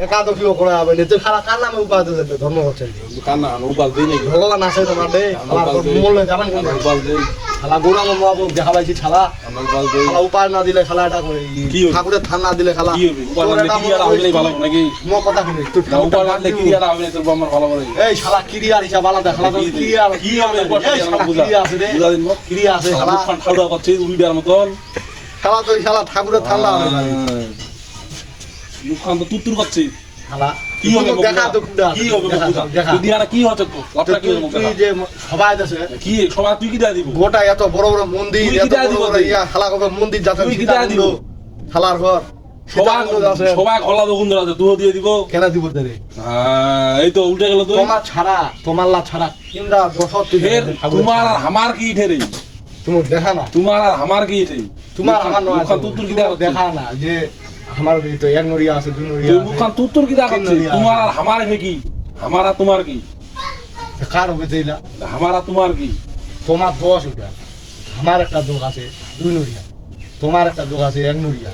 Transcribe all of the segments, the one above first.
একাদশীও করা হবে না, তুই খালা কার নামে উপাস দিতে ধর্ম হচ্ছে কার না উপাস দিই নাকি ভগবান আছে তোমার দে মূল্য যাবেন উপাস দিই খালা গোড়া মহাপ্রভু দেখা পাইছি খালা আমার উপাস দিই খালা উপাস না দিলে খালা এটা করে ঠাকুরের থান না দিলে খালা কি হবে উপাস না কি আর হবে ভালো নাকি মো কথা শুনে তুই উপাস না কি আর হবে তোর আমার ভালো করে এই শালা ক্রিয়ার হিসাব আলাদা খালা তো ক্রিয়ার কি হবে এই শালা ক্রিয়া আছে রে বুঝা দিন ক্রিয়া আছে শালা খাওয়া করছিস উল্টার মতন শালা তো শালা ঠাকুরের থান না মুখখান তো তুতুর করছিস শালা কি হবে দেখা তো কুড়া কি হবে দেখা তুই আর কি হচ্ছে তো লাভটা কি হবে তুই যে সবাই আছে কি সবাই তুই কি দেয়া দিব গোটা এত বড় বড় মন্দির এত বড় বড় ইয়া শালা কবে মন্দির যাতে তুই কি দেয়া দিব শালার ঘর সবাই গলা দোকানদার আছে তুইও দিয়ে দিব কেন দিব রে এই তো উল্টে গেল তো তোমার ছাড়া তোমার লা ছাড়া কিংবা বসত ফের তোমার আর আমার কি ঠেরে তুমি দেখা না তোমার আর আমার কি ঠেরে তোমার আমার নয় তুতুর কি দেখা না যে আমার তো এক নড়িয়া আছে দুই নড়িয়া তুই মুখখান তুতুর কি দেখাচ্ছিস তোমার আর আমার কি আমার আর তোমার কি কার হবে এইলা আমার আর তোমার কি তোমার দোষ ওটা আমার একটা দোষ আছে দুই নড়িয়া তোমার একটা দোষ আছে এক নড়িয়া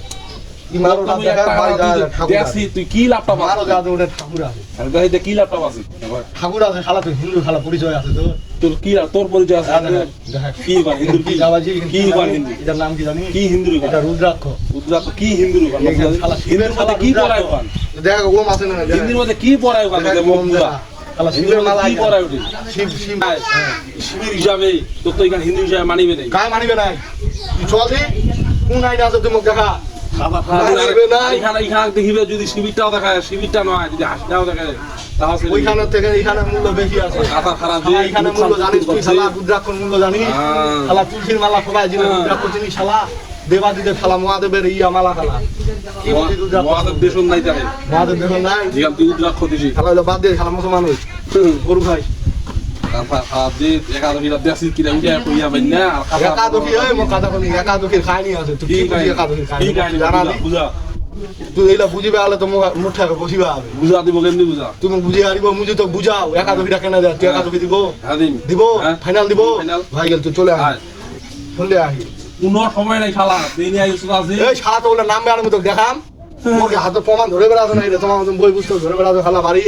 ইমারো না দেখা ভাই ঠাকুর আছে তুই কি লাভটা পাস মারো যা ওটা ঠাকুর আছে আমি কইতে কি লাভটা পাস ঠাকুর আছে শালা তো হিন্দু শালা পরিচয় আছে তো তোর কি তোর পরিচয় আছে কি বা হিন্দু কি যাবাজি কি বা হিন্দু এটার নাম কি জানি কি হিন্দু এটা রুদ্রাক্ষ রুদ্রাক্ষ কি হিন্দু শালা হিন্দুর মধ্যে কি পড়ায় ওখান দেখা ওম আছে না হিন্দুর মধ্যে কি পড়ায় ওখান মুখা শালা শিবের মালা কি পড়ায় ওটি শিব শিব শিবের হিসাবে তোর তো এখানে হিন্দু হিসাবে মানিবে না কাই মানিবে নাই চল দি কোন আইনা আছে তুমি দেখা এখানে দেখিবে যদি শিবিরটাও দেখায় শিবিরটা নয় যদি হাসিটাও দেখায় তাহলে ওইখানে থেকে এখানে মূল্য বেশি আছে কথা খারাপ এখানে মূল্য জানিস তুই শালা রুদ্রাক্ষর মূল্য জানিস শালা তুলসীর মালা সবাই জিনিস রুদ্রাক্ষ চিনিস শালা দেবাদিদের শালা মহাদেবের ইয়া মালা খালা কি বলি রুদ্রাক্ষ মহাদেব দেশন নাই জানে মহাদেব দেখুন নাই যেখান তুই রুদ্রাক্ষ দিছি শালা হলো বাদ দিয়ে শালা মুসলমান হই গরু ভাই একাদশী হয় মোর কথা শুনি একাদশীর খাইনি আছে তুই কি বুঝি একাদশীর খাইনি জানা নেই তুই এইলা বুঝিবে আলে তো মুঠাকে বসিবা হবে বুঝা দিব কেমনি বুঝা তুমি বুঝি হারিব মুজি তো বুঝাও একাদশীটা কেন দেয় তুই একাদশী দিব দিব ফাইনাল দিব ভাই গেল তুই চলে আয় চলে আহি কোনো সময় নাই শালা দেনি আইছ আছে এই শালা তো ওলা নাম বেড়ার মতো দেখাম মোকে হাতে প্রমাণ ধরে বেড়াতো না রে তোমার মতন বই পুস্তক ধরে বেড়াতো শালা বাড়ি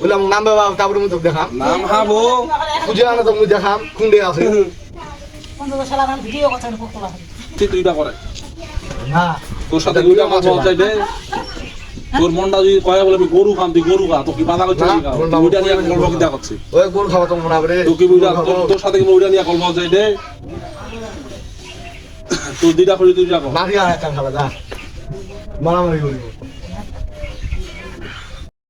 বললাম নাম বাবা তারপরে মতো দেখাম নাম হাবো বুঝে আনা তো মুই দেখাম কুন্ডে আছে তুইটা করে না তোর সাথে দুইটা মাছ চাইবে তোর মনটা যদি কয় বলে আমি গরু খাম তুই গরু খা তো কি বাধা করছিস ওইটা নিয়ে গল্প কিটা করছে ওই গরু খাওয়া তো মনে হবে রে তোকে বুঝা তোর সাথে কি ওইটা নিয়ে গল্প চাই দে তোর দুইটা করে তুই যাবো মারিয়া একটা খাওয়া যা মারামারি করিব